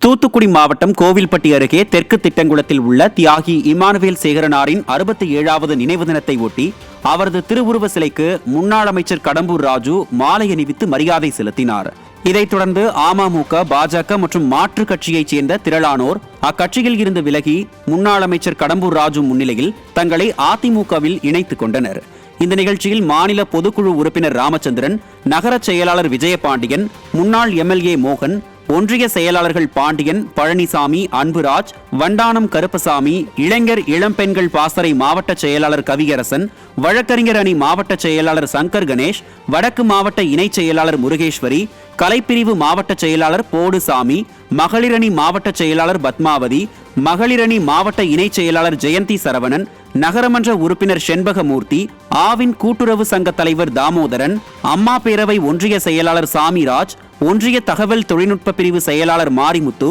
தூத்துக்குடி மாவட்டம் கோவில்பட்டி அருகே தெற்கு திட்டங்குளத்தில் உள்ள தியாகி இமானுவேல் சேகரனாரின் 67வது நினைவு தினத்தை ஒட்டி அவரது திருவுருவ சிலைக்கு முன்னாள் அமைச்சர் கடம்பூர் ராஜு மாலை அணிவித்து மரியாதை செலுத்தினார். இதைத் தொடர்ந்து அமமுக, பாஜக மற்றும் மாற்றுக் கட்சியைச் சேர்ந்த திரளானோர் அக்கட்சியில் இருந்து விலகி முன்னாள் அமைச்சர் கடம்பூர் ராஜு முன்னிலையில் தங்களை அதிமுகவில் இணைத்துக் கொண்டனர். இந்த நிகழ்ச்சியில் மாநில பொதுக்குழு உறுப்பினர் ராமச்சந்திரன், நகர செயலாளர் விஜயபாண்டியன், முன்னாள் எம்எல்ஏ மோகன், ஒன்றிய செயலாளர்கள் பாண்டியன், பழனிசாமி, அன்புராஜ், வண்டானம் கருப்பசாமி, இளைஞர் இளம்பெண்கள் பாசறை மாவட்ட செயலாளர் கவியரசன், வழக்கறிஞர் அணி மாவட்ட செயலாளர் சங்கர் கணேஷ், வடக்கு மாவட்ட இணைச் செயலாளர் முருகேஸ்வரி, கலைப்பிரிவு மாவட்ட செயலாளர் போடுசாமி, மகளிரணி மாவட்ட செயலாளர் பத்மாவதி, மகளிரணி மாவட்ட இணைச் செயலாளர் ஜெயந்தி சரவணன், நகரமன்ற உறுப்பினர் செண்பகமூர்த்தி, ஆவின் கூட்டுறவு சங்க தலைவர் தாமோதரன், அம்மா பேரவை ஒன்றிய செயலாளர் சாமிராஜ், ஒன்றிய தகவல் தொழில்நுட்ப பிரிவு செயலாளர் மாரிமுத்து,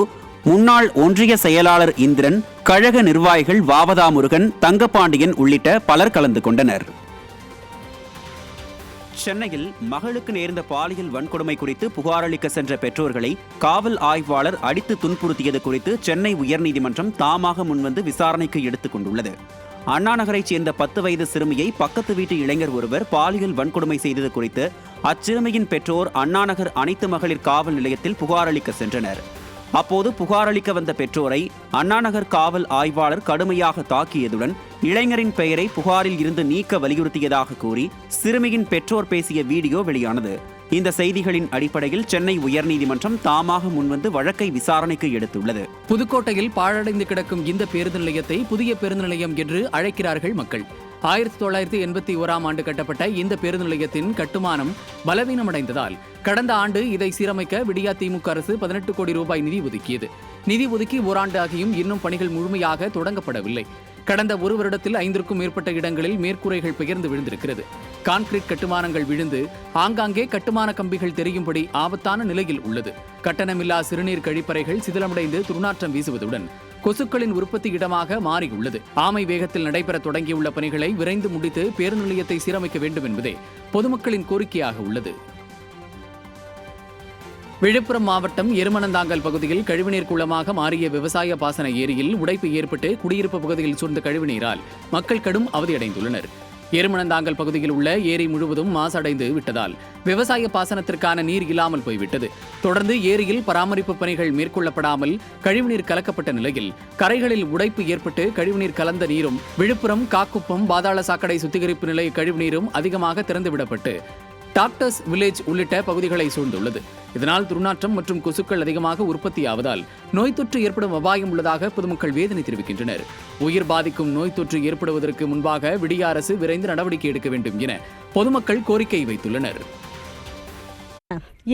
முன்னாள் ஒன்றிய செயலாளர் இந்திரன், கழக நிர்வாகிகள் வாவதா முருகன், தங்கபாண்டியன் உள்ளிட்ட பலர் கலந்து கொண்டனர். சென்னையில் மகளுக்கு நேர்ந்த பாலியல் வன்கொடுமை குறித்து புகாரளிக்க சென்ற பெற்றோர்களை காவல் ஆய்வாளர் அடித்து துன்புறுத்தியது குறித்து சென்னை உயர்நீதிமன்றம் தாமாக முன்வந்து விசாரணைக்கு எடுத்துக் கொண்டுள்ளது. அண்ணா நகரைச் சேர்ந்த 10 வயது சிறுமியை பக்கத்து வீட்டு இளைஞர் ஒருவர் பாலியல் வன்கொடுமை செய்தது குறித்து அச்சிறுமியின் பெற்றோர் அண்ணாநகர் அனைத்து மகளிர் காவல் நிலையத்தில் புகாரளிக்க சென்றனர். அப்போது புகாரளிக்க வந்த பெற்றோரை அண்ணாநகர் காவல் ஆய்வாளர் கடுமையாக தாக்கியதுடன் இளைஞரின் பெயரை புகாரில் இருந்து நீக்க வலியுறுத்தியதாக கூறி சிறுமியின் பெற்றோர் பேசிய வீடியோ வெளியானது. இந்த செய்திகளின் அடிப்படையில் சென்னை உயர்நீதிமன்றம் தாமாக முன்வந்து வழக்கை விசாரணைக்கு எடுத்துள்ளது. புதுக்கோட்டையில் பாழடைந்து கிடக்கும் இந்த பேருந்து நிலையத்தை புதிய பேருந்து நிலையம் என்று அழைக்கிறார்கள் மக்கள். 1981ஆம் ஆண்டு கட்டப்பட்ட இந்த பேருந்து நிலையத்தின் கட்டுமானம் பலவீனமடைந்ததால் கடந்த ஆண்டு இதை சீரமைக்க விடியா திமுக அரசு 18 கோடி ரூபாய் நிதி ஒதுக்கியது. நிதி ஒதுக்கி ஓராண்டு ஆகியும் இன்னும் பணிகள் முழுமையாக தொடங்கப்படவில்லை. கடந்த ஒரு வருடத்தில் 5க்கும் மேற்பட்ட இடங்களில் மேற்கூரைகள் பெயர்ந்து விழுந்திருக்கிறது. கான்கிரீட் கட்டுமானங்கள் விழுந்து ஆங்காங்கே கட்டுமான கம்பிகள் தெரியும்படி ஆபத்தான நிலையில் உள்ளது. கட்டணமில்லா சிறுநீர் கழிப்பறைகள் சிதிலமடைந்து துர்நாற்றம் வீசுவதுடன் கொசுக்களின் உற்பத்தி இடமாக மாறியுள்ளது. ஆமை வேகத்தில் நடைபெற தொடங்கியுள்ள பணிகளை விரைந்து முடித்து பேருந்து நிலையத்தை சீரமைக்க வேண்டும் என்பதே பொதுமக்களின் கோரிக்கையாக உள்ளது. விழுப்புரம் மாவட்டம் எருமனந்தாங்கல் பகுதியில் கழிவுநீர் குளமாக மாறிய விவசாய பாசன ஏரியில் உடைப்பு ஏற்பட்டு குடியிருப்பு பகுதியில் சூழ்ந்த கழிவுநீரால் மக்கள் கடும் அவதியடைந்துள்ளனர். எருமனந்தாங்கல் பகுதியில் உள்ள ஏரி முழுவதும் மாசடைந்து விட்டதால் விவசாய பாசனத்திற்கான நீர் இல்லாமல் போய்விட்டது. தொடர்ந்து ஏரியில் பராமரிப்பு பணிகள் மேற்கொள்ளப்படாமல் கழிவுநீர் கலக்கப்பட்ட நிலையில் கரைகளில் உடைப்பு ஏற்பட்டு கழிவுநீர் கலந்த நீரும் விழுப்புரம் காக்குப்பம் பாதாள சாக்கடை சுத்திகரிப்பு நிலைய கழிவுநீரும் அதிகமாக திறந்துவிடப்பட்டு டாக்டர்ஸ் வில்லேஜ் உள்ளிட்ட பகுதிகளை சூழ்ந்துள்ளது. இதனால் துர்நாற்றம் மற்றும் கொசுக்கள் அதிகமாக உற்பத்தியாவதால் நோய் தொற்று ஏற்படும் அபாயம் உள்ளதாக பொதுமக்கள் வேதனை தெரிவிக்கின்றனர். உயிர் பாதிக்கும் நோய் தொற்று ஏற்படுவதற்கு முன்பாக விடிய அரசு விரைந்து நடவடிக்கை எடுக்க வேண்டும் என பொதுமக்கள் கோரிக்கை வைத்துள்ளனர்.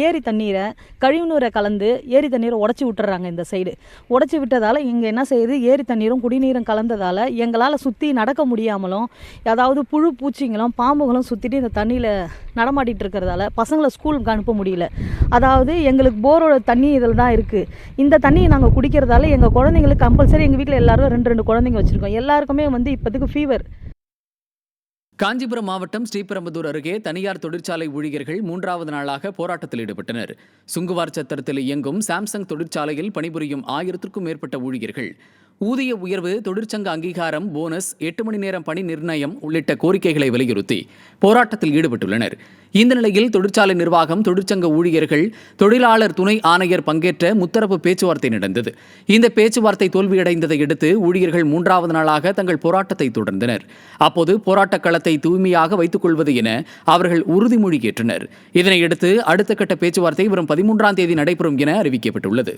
ஏரி தண்ணீரை கழிவுநீரை கலந்து ஏரி தண்ணீரை உடச்சி விட்டுறாங்க. இந்த சைடு உடச்சி விட்டதால் இங்கே என்ன செய்யுது, ஏரி தண்ணீரும் குடிநீரும் கலந்ததால் எங்களால் சுற்றி நடக்க முடியாமலும் ஏதாவது புழு பூச்சிங்களும் பாம்புகளும் சுற்றிட்டு இந்த தண்ணியில் நடமாட்டிகிட்டு இருக்கிறதால பசங்களை ஸ்கூலுக்கு அனுப்ப முடியல. அதாவது எங்களுக்கு போரோட தண்ணி இதில் தான் இருக்குது. இந்த தண்ணியை நாங்கள் குடிக்கிறதால எங்கள் குழந்தைங்களுக்கு கம்பல்சரி எங்கள் வீட்டில் எல்லாரும் 2 குழந்தைங்க வச்சுருக்கோம். எல்லாருக்குமே இப்போதைக்கு ஃபீவர். காஞ்சிபுரம் மாவட்டம் ஸ்ரீபெரும்புதூர் அருகே தனியார் தொழிற்சாலை ஊழியர்கள் 3வது நாளாக போராட்டத்தில் ஈடுபட்டனர். சுங்குவார் சத்திரத்தில் இயங்கும் சாம்சங் தொழிற்சாலையில் பணிபுரியும் 1000க்கும் மேற்பட்ட ஊழியர்கள் ஊதிய உயர்வு, தொழிற்சங்க அங்கீகாரம், போனஸ், 8 மணி நேரம் பணி நிர்ணயம் உள்ளிட்ட கோரிக்கைகளை வலியுறுத்தி போராட்டத்தில் ஈடுபட்டுள்ளனர். இந்த நிலையில் தொழிற்சாலை நிர்வாகம், தொழிற்சங்க ஊழியர்கள், தொழிலாளர் துணை ஆணையர் பங்கேற்ற முத்தரப்பு பேச்சுவார்த்தை நடந்தது. இந்த பேச்சுவார்த்தை தோல்வியடைந்ததை அடுத்து ஊழியர்கள் 3வது நாளாக தங்கள் போராட்டத்தை தொடர்ந்தனர். அப்போது போராட்டக் களத்தை தூய்மையாக வைத்துக் கொள்வது என அவர்கள் உறுதிமொழி ஏற்றனர். இதனையடுத்து அடுத்த கட்ட பேச்சுவார்த்தை வரும் 13ஆம் தேதி நடைபெறும் என அறிவிக்கப்பட்டுள்ளது.